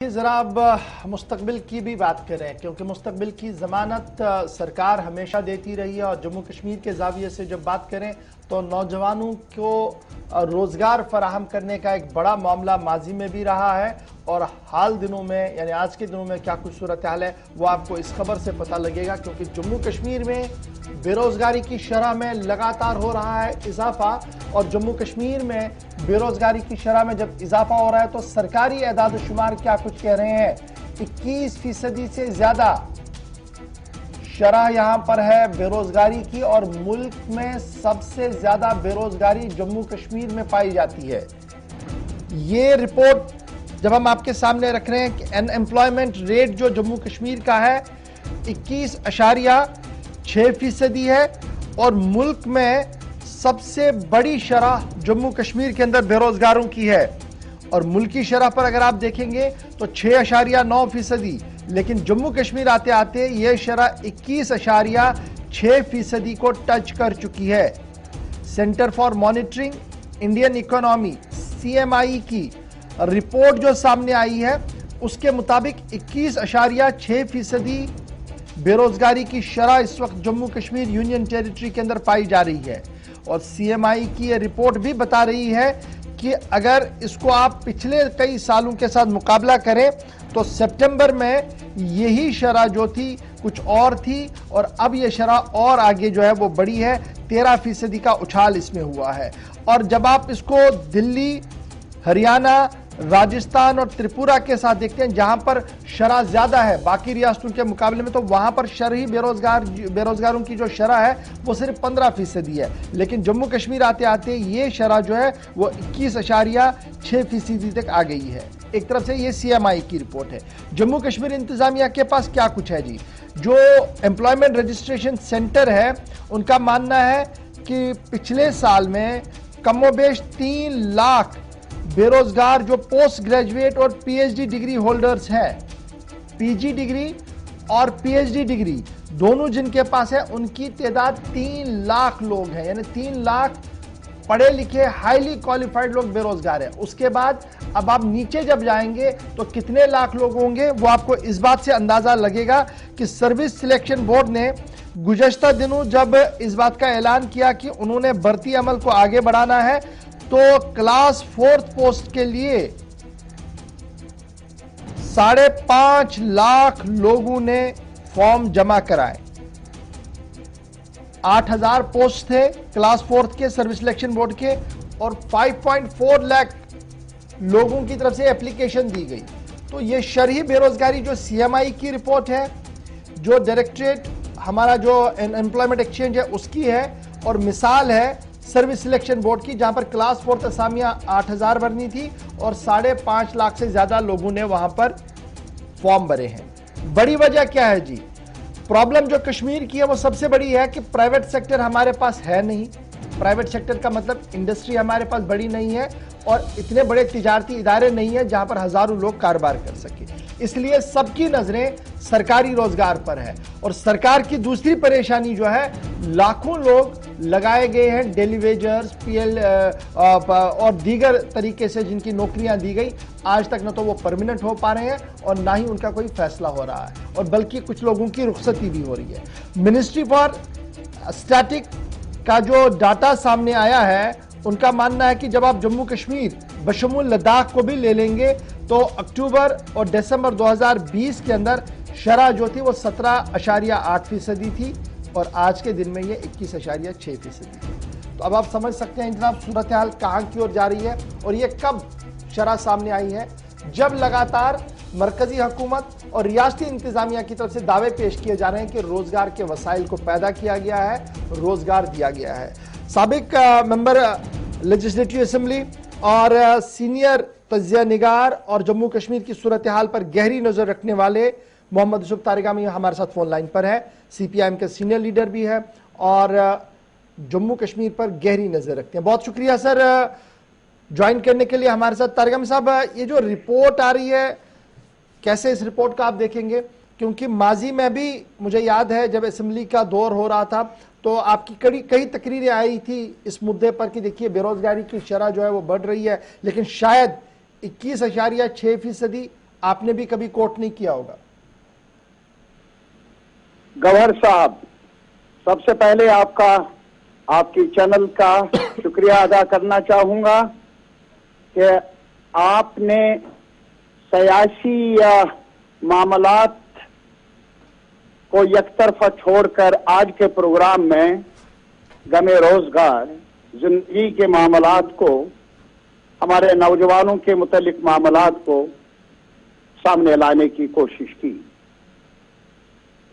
ذرا اب مستقبل کی بھی بات کریں کیونکہ مستقبل کی ضمانت سرکار ہمیشہ دیتی رہی ہے اور جموں کشمیر کے زاویے سے جب بات کریں تو نوجوانوں کو روزگار فراہم کرنے کا ایک بڑا معاملہ ماضی میں بھی رہا ہے اور حال دنوں میں یعنی آج کے دنوں میں کیا کچھ صورتحال ہے وہ آپ کو اس خبر سے پتہ لگے گا کیونکہ جموں کشمیر میں بے روزگاری کی شرح میں لگاتار ہو رہا ہے اضافہ اور جموں کشمیر میں بے روزگاری کی شرح میں جب اضافہ ہو رہا ہے تو سرکاری اعداد و شمار کیا کچھ کہہ رہے ہیں 21% سے زیادہ شرح یہاں پر ہے بے روزگاری کی اور ملک میں سب سے زیادہ بے روزگاری جموں کشمیر میں پائی جاتی ہے۔ یہ رپورٹ جب ہم آپ کے سامنے رکھ رہے ہیں کہ انپلائمنٹ ریٹ جو جموں کشمیر کا ہے 21.6% ہے اور ملک میں سب سے بڑی شرح جموں کشمیر کے اندر بے روزگاروں کی ہے اور ملکی شرح پر اگر آپ دیکھیں گے تو 6.9%، لیکن جموں کشمیر آتے آتے یہ شرح 21.6% کو ٹچ کر چکی ہے۔ Centre for monitoring Indian economy CMI کی رپورٹ جو سامنے آئی ہے اس کے مطابق 21.6% بے روزگاری کی شرح اس وقت جموں کشمیر یونین ٹیریٹری کے اندر پائی جا رہی ہے اور CMI کی یہ رپورٹ بھی بتا رہی ہے کہ اگر اس کو آپ پچھلے کئی سالوں کے ساتھ مقابلہ کریں تو سپٹمبر میں یہی شرح جو تھی کچھ اور تھی اور اب یہ شرح اور آگے جو ہے وہ بڑی ہے 13% کا اچھال اس میں ہوا ہے۔ اور جب آپ اس کو دلی، ہریانہ، راجستھان اور تریپورہ کے ساتھ دیکھتے ہیں جہاں پر شرح زیادہ ہے باقی ریاستوں کے مقابلے میں تو وہاں پر شرعی بے روزگاروں کی جو شرح ہے وہ صرف 15% ہے، لیکن جموں کشمیر آتے آتے یہ شرح جو ہے وہ 21.6% تک آ گئی ہے۔ ایک طرف سے یہ CMI کی رپورٹ ہے۔ جموں کشمیر انتظامیہ کے پاس کیا کچھ ہے جی؟ جو امپلائمنٹ رجسٹریشن سینٹر ہے ان کا ماننا ہے کہ پچھلے سال میں کم و بیش 3 لاکھ بے روزگار جو پوسٹ گریجویٹ اور PhD ڈگری ہولڈرز ہیں، PG ڈگری اور PhD ڈگری دونوں جن کے پاس ہے ان کی تعداد 3 لاکھ لوگ ہیں، یعنی 3 لاکھ پڑھے لکھے ہائیلی کوالیفائڈ لوگ بے روزگار ہیں۔ اس کے بعد اب آپ نیچے جب جائیں گے تو کتنے لاکھ لوگ ہوں گے وہ آپ کو اس بات سے اندازہ لگے گا کہ سروس سلیکشن بورڈ نے گزشتہ دنوں جب اس بات کا اعلان کیا کہ انہوں نے بھرتی عمل کو آگے بڑھانا ہے تو کلاس 4 پوسٹ کے لیے 5.5 لاکھ لوگوں نے فارم جمع کرائے۔ 8,000 پوسٹ تھے کلاس 4 کے سروس سلیکشن بورڈ کے اور 5.4 لاکھ لوگوں کی طرف سے اپلیکیشن دی گئی۔ تو یہ شرعی بے روزگاری جو CMI کی رپورٹ ہے، جو ڈائریکٹریٹ ہمارا جو امپلائمنٹ ایکسچینج ہے اس کی ہے اور مثال ہے سروس سلیکشن بورڈ کی جہاں پر کلاس 4 اسامیاں 8,000 بھرنی تھی اور 5.5 لاکھ سے زیادہ لوگوں نے وہاں پر فارم بھرے ہیں۔ بڑی وجہ کیا ہے جی؟ پرابلم جو کشمیر کی ہے وہ سب سے بڑی ہے کہ پرائیویٹ سیکٹر ہمارے پاس ہے نہیں۔ پرائیویٹ سیکٹر کا مطلب انڈسٹری ہمارے پاس بڑی نہیں ہے اور اتنے بڑے تجارتی ادارے نہیں ہیں جہاں پر ہزاروں لوگ کاروبار کر سکیں، اس لیے سب کی نظریں سرکاری روزگار پر ہے اور سرکار کی دوسری پریشانی جو ہے لاکھوں لوگ لگائے گئے ہیں ڈیلی ویجرز PL اور دیگر طریقے سے جن کی نوکریاں دی گئی آج تک نہ تو وہ پرمننٹ ہو پا رہے ہیں اور نہ ہی ان کا کوئی فیصلہ ہو رہا ہے اور بلکہ کچھ لوگوں کی رخصتی بھی ہو رہی ہے۔ منسٹری فار اسٹیٹک کا جو ڈاٹا سامنے آیا ہے ان کا ماننا ہے کہ جب آپ جموں کشمیر بشمول لداخ کو بھی لے لیں گے تو اکتوبر اور دسمبر 2020 کے اندر شرح جو تھی وہ 17.8% تھی اور آج کے دن میں یہ 21.6% تھی۔ تو اب آپ سمجھ سکتے ہیں جناب صورتحال کہاں کی اور جا رہی ہے اور یہ کب شرح سامنے آئی ہے؟ جب لگاتار مرکزی حکومت اور ریاستی انتظامیہ کی طرف سے دعوے پیش کیے جا رہے ہیں کہ روزگار کے وسائل کو پیدا کیا گیا ہے، روزگار دیا گیا ہے۔ سابق ممبر لیجسلیٹو اسمبلی اور سینئر تجزیہ نگار اور جموں کشمیر کی صورتحال پر گہری نظر رکھنے والے محمد یوسف طارقامی ہمارے ساتھ فون لائن پر ہے، CPIM کے سینئر لیڈر بھی ہے اور جموں کشمیر پر گہری نظر رکھتے ہیں۔ بہت شکریہ سر جوائن کرنے کے لیے ہمارے ساتھ۔ طارقامی صاحب، یہ جو رپورٹ آ رہی ہے کیسے اس رپورٹ کا آپ دیکھیں گے؟ کیونکہ ماضی میں بھی مجھے یاد ہے جب اسمبلی کا دور ہو رہا تھا تو آپ کی کئی تقریریں آئی تھی اس مدعے پر کہ دیکھیے بے روزگاری کی شرح جو ہے وہ بڑھ رہی ہے لیکن شاید 21.6% آپ نے بھی کبھی کوٹ نہیں کیا ہوگا. گوہر صاحب، سب سے پہلے آپ کی چینل کا شکریہ ادا کرنا چاہوں گا کہ آپ نے سیاسی معاملات کو یک طرفہ چھوڑ کر آج کے پروگرام میں غم روزگار، زندگی کے معاملات کو، ہمارے نوجوانوں کے متعلق معاملات کو سامنے لانے کی کوشش کی.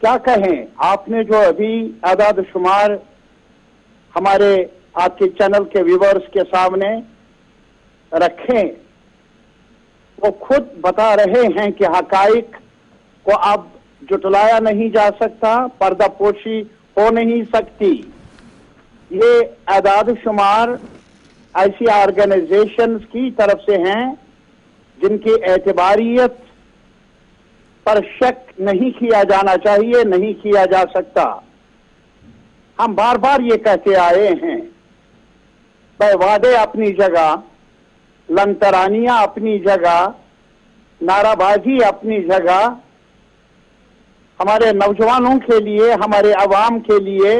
کیا کہیں، آپ نے جو ابھی اعداد و شمار ہمارے آپ کے چینل کے ویورز کے سامنے رکھیں، وہ خود بتا رہے ہیں کہ حقائق کو اب جٹلایا نہیں جا سکتا، پردہ پوشی ہو نہیں سکتی. یہ اعداد و شمار ایسی آرگنائزیشنز کی طرف سے ہیں جن کی اعتباریت پر شک نہیں کیا جانا چاہیے، نہیں کیا جا سکتا. ہم بار بار یہ کہتے آئے ہیں، بے وعدے اپنی جگہ، لنترانیاں اپنی جگہ، نعرہ بازی اپنی جگہ. ہمارے نوجوانوں کے لیے، ہمارے عوام کے لیے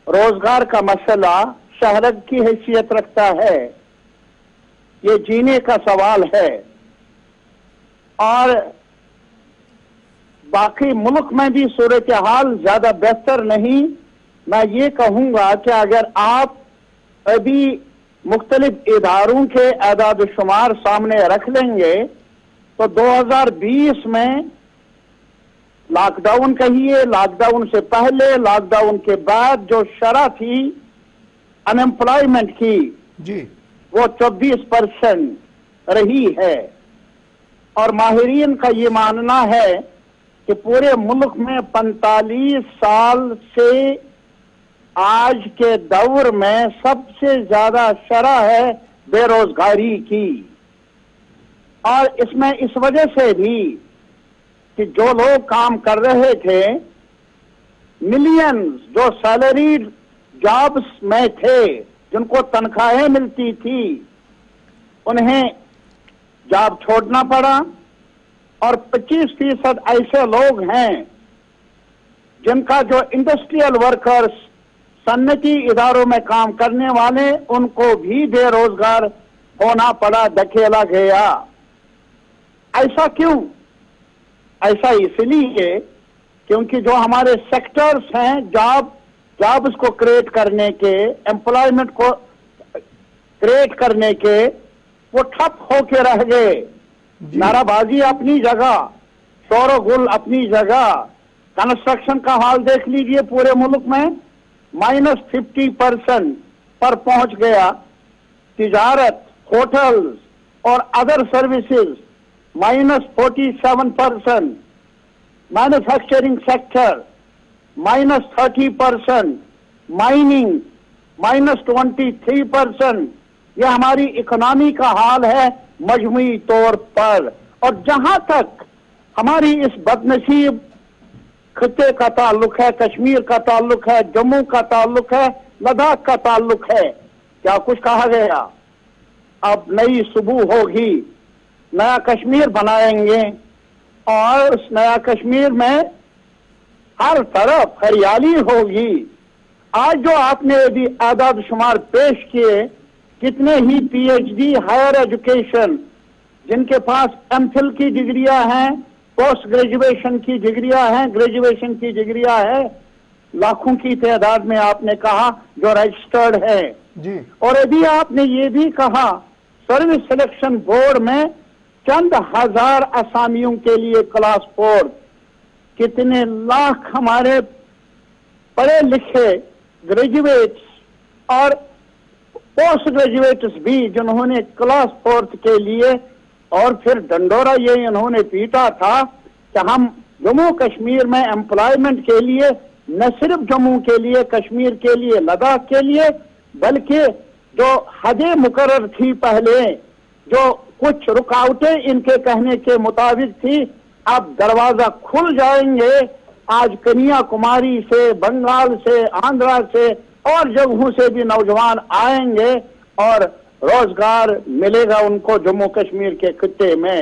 روزگار کا مسئلہ شہرت کی حیثیت رکھتا ہے. یہ جینے کا سوال ہے. اور باقی ملک میں بھی صورتحال زیادہ بہتر نہیں. میں یہ کہوں گا کہ اگر آپ ابھی مختلف اداروں کے اعداد و شمار سامنے رکھ لیں گے تو 2020 میں لاک ڈاؤن کہیے، لاک ڈاؤن سے پہلے، لاک ڈاؤن کے بعد جو شرح تھی ان ایمپلائمنٹ کی، جی، وہ 24% رہی ہے. اور ماہرین کا یہ ماننا ہے کہ پورے ملک میں 45 سال سے آج کے دور میں سب سے زیادہ شرح ہے بے روزگاری کی. اور اس میں اس وجہ سے بھی کہ جو لوگ کام کر رہے تھے، ملینز جو سیلریڈ جابس میں تھے، جن کو تنخواہیں ملتی تھی، انہیں جاب چھوڑنا پڑا. اور 25% ایسے لوگ ہیں جن کا جو انڈسٹریل ورکرز، صنعتی اداروں میں کام کرنے والے، ان کو بھی بے روزگار ہونا پڑا، دھکیلا گیا. ایسا کیوں؟ ایسا اس لیے کیونکہ جو ہمارے سیکٹرز ہیں جابس کو کریٹ کرنے کے، امپلائمنٹ کو کریٹ کرنے کے، وہ ٹھپ ہو کے رہ گئے. نعرہ بازی اپنی جگہ، شور و گل اپنی جگہ. کنسٹرکشن کا حال دیکھ لیجئے، پورے ملک میں -50% پر پہنچ گیا. تجارت، ہوٹلز اور other services -47%. Manufacturing sector -30%. Mining -23%. یہ ہماری اکنامی کا حال ہے مجموعی طور پر. اور جہاں تک ہماری اس بدنصیب خطے کا تعلق ہے، کشمیر کا تعلق ہے، جموں کا تعلق ہے، لداخ کا تعلق ہے، کیا کچھ کہا گیا؟ اب نئی صبح ہوگی، نیا کشمیر بنائیں گے، اور اس نیا کشمیر میں ہر طرف ہریالی ہوگی. آج جو آپ نے ابھی اعداد شمار پیش کیے، کتنے ہی P H D higher education, جن کے پاس ایم فل کی ڈگریاں ہیں، پوسٹ گریجویشن کی ڈگریاں ہیں، گریجویشن کی ڈگریاں ہیں، لاکھوں کی تعداد میں آپ نے کہا جو رجسٹرڈ ہے. جی. اور ابھی آپ نے یہ بھی کہا سروس سلیکشن بورڈ میں چند ہزار اسامیوں کے لیے کلاس 4. کتنے لاکھ ہمارے پڑھے لکھے گریجویٹس اور پوسٹ گریجویٹس بھی جنہوں نے کلاس 4 کے لیے، اور پھر ڈنڈورا یہ انہوں نے پیٹا تھا کہ ہم جموں کشمیر میں امپلائمنٹ کے لیے، نہ صرف جموں کے لیے، کشمیر کے لیے، لداخ کے لیے، بلکہ جو حدیں مقرر تھی پہلے، جو کچھ رکاوٹیں ان کے کہنے کے مطابق تھی، اب دروازہ کھل جائیں گے. آج کنیا کماری سے، بنگال سے، آندھرا سے اور جگہوں سے بھی نوجوان آئیں گے اور روزگار ملے گا ان کو جموں کشمیر کے خطے میں.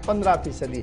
15%।